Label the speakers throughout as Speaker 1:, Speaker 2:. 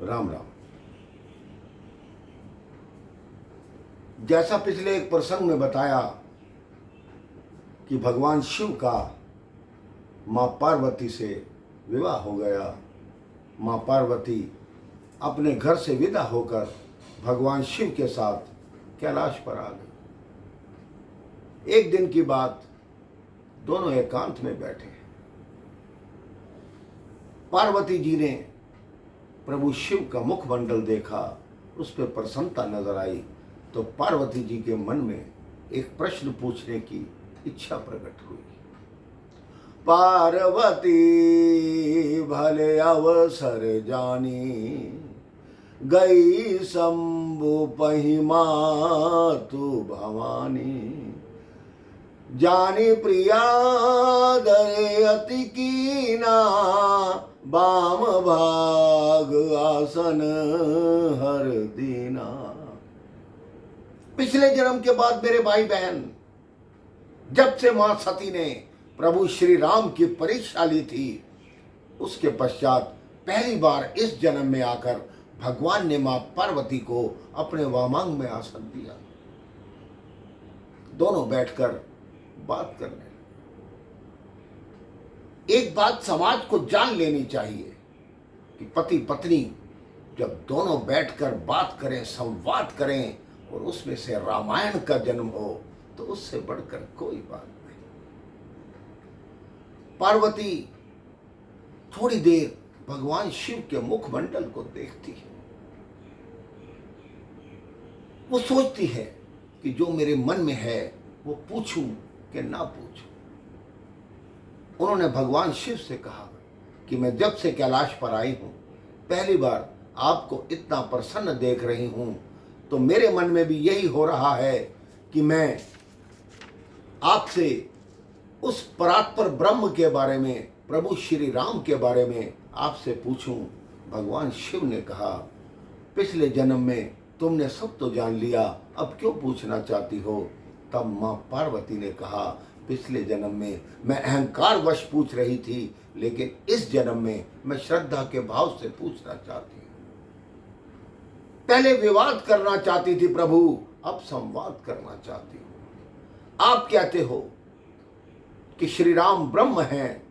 Speaker 1: राम राम। जैसा पिछले एक प्रसंग में बताया कि भगवान शिव का माँ पार्वती से विवाह हो गया। माँ पार्वती अपने घर से विदा होकर भगवान शिव के साथ कैलाश पर आ गई। एक दिन की बात, दोनों एकांत में बैठे। पार्वती जी ने प्रभु शिव का मुखमंडल देखा, उस पर प्रसन्नता नजर आई, तो पार्वती जी के मन में एक प्रश्न पूछने की इच्छा प्रकट हुई। पार्वती भले अवसर जानी, गई शंभु पहि मातु भवानी। जानी प्रिया दरे अति कीना, बाम भाग आसन हर दीना। पिछले जन्म के बाद मेरे भाई बहन, जब से मां सती ने प्रभु श्री राम की परीक्षा ली थी, उसके पश्चात पहली बार इस जन्म में आकर भगवान ने मां पार्वती को अपने वामांग में आसन दिया। दोनों बैठकर बात करने लगे। एक बात समाज को जान लेनी चाहिए कि पति पत्नी जब दोनों बैठकर बात करें, संवाद करें और उसमें से रामायण का जन्म हो, तो उससे बढ़कर कोई बात नहीं। पार्वती थोड़ी देर भगवान शिव के मुखमंडल को देखती है। वो सोचती है कि जो मेरे मन में है वो पूछूं कि ना पूछूं। उन्होंने भगवान शिव से कहा कि मैं जब से कैलाश पर आई हूं, पहली बार आपको इतना प्रसन्न देख रही हूं, तो मेरे मन में भी यही हो रहा है कि मैं आपसे उस परात्पर ब्रह्म के बारे में, प्रभु श्री राम के बारे में आपसे पूछूं। भगवान शिव ने कहा, पिछले जन्म में तुमने सब तो जान लिया, अब क्यों पूछना चाहती हो? तब मां पार्वती ने कहा, पिछले जन्म में मैं अहंकार वश पूछ रही थी, लेकिन इस जन्म में मैं श्रद्धा के भाव से पूछना चाहती हूं। पहले विवाद करना चाहती थी प्रभु, अब संवाद करना चाहती हूं। आप कहते हो कि श्री राम ब्रह्म हैं,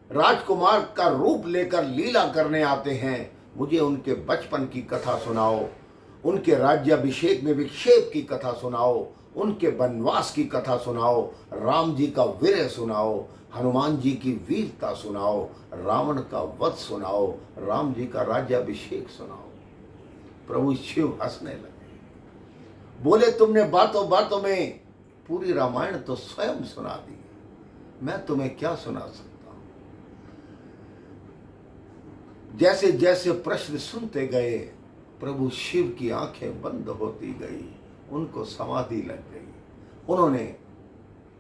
Speaker 1: राजकुमार का रूप लेकर लीला करने आते हैं। मुझे उनके बचपन की कथा सुनाओ, उनके राज्याभिषेक में विक्षेप की कथा सुनाओ, उनके वनवास की कथा सुनाओ, राम जी का वीर्य सुनाओ, हनुमान जी की वीरता सुनाओ, रावण का वध सुनाओ, राम जी का राज्याभिषेक सुनाओ। प्रभु शिव हंसने लगे, बोले, तुमने बातों बातों में पूरी रामायण तो स्वयं सुना दी, मैं तुम्हें क्या सुना सकता हूं? जैसे जैसे प्रश्न सुनते गए, प्रभु शिव की आंखें बंद होती गई, उनको समाधि लग गई। उन्होंने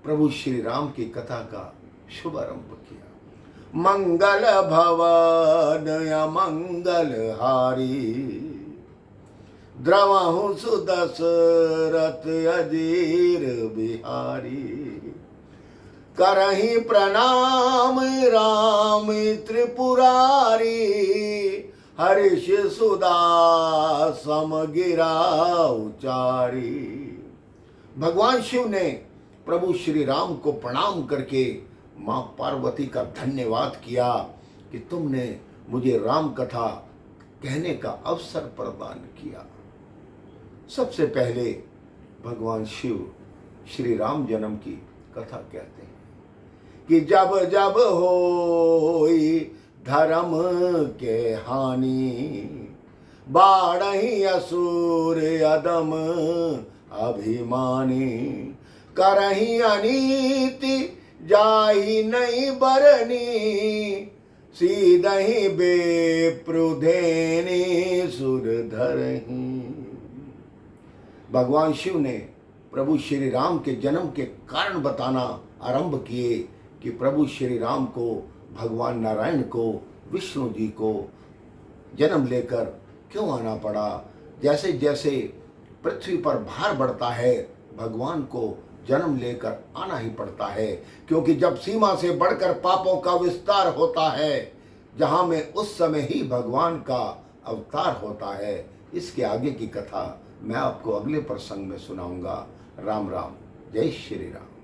Speaker 1: प्रभु श्री राम की कथा का शुभारंभ किया। मंगल भवन अमंगल हारी, द्रवहु सुदशरथ अजीर बिहारी। करहि प्रणाम राम त्रिपुरारी, हर्ष सुदा समगिरा उचारी। भगवान शिव ने प्रभु श्री राम को प्रणाम करके मां पार्वती का धन्यवाद किया कि तुमने मुझे राम कथा कहने का अवसर प्रदान किया। सबसे पहले भगवान शिव श्री राम जन्म की कथा कहते हैं कि जब जब होई धर्म के हानि, बाढ़हि असुर अदम अभिमानी। करहि अनीति जाहि नहीं बरनी, सीधहि बेप्रुधेनि सुर धरहि। भगवान शिव ने प्रभु श्री राम के जन्म के कारण बताना आरंभ किए कि प्रभु श्री राम को, भगवान नारायण को, विष्णु जी को जन्म लेकर क्यों आना पड़ा। जैसे जैसे पृथ्वी पर भार बढ़ता है, भगवान को जन्म लेकर आना ही पड़ता है, क्योंकि जब सीमा से बढ़कर पापों का विस्तार होता है, जहां में उस समय ही भगवान का अवतार होता है, इसके आगे की कथा मैं आपको अगले प्रसंग में सुनाऊंगा। राम राम, जय श्री राम।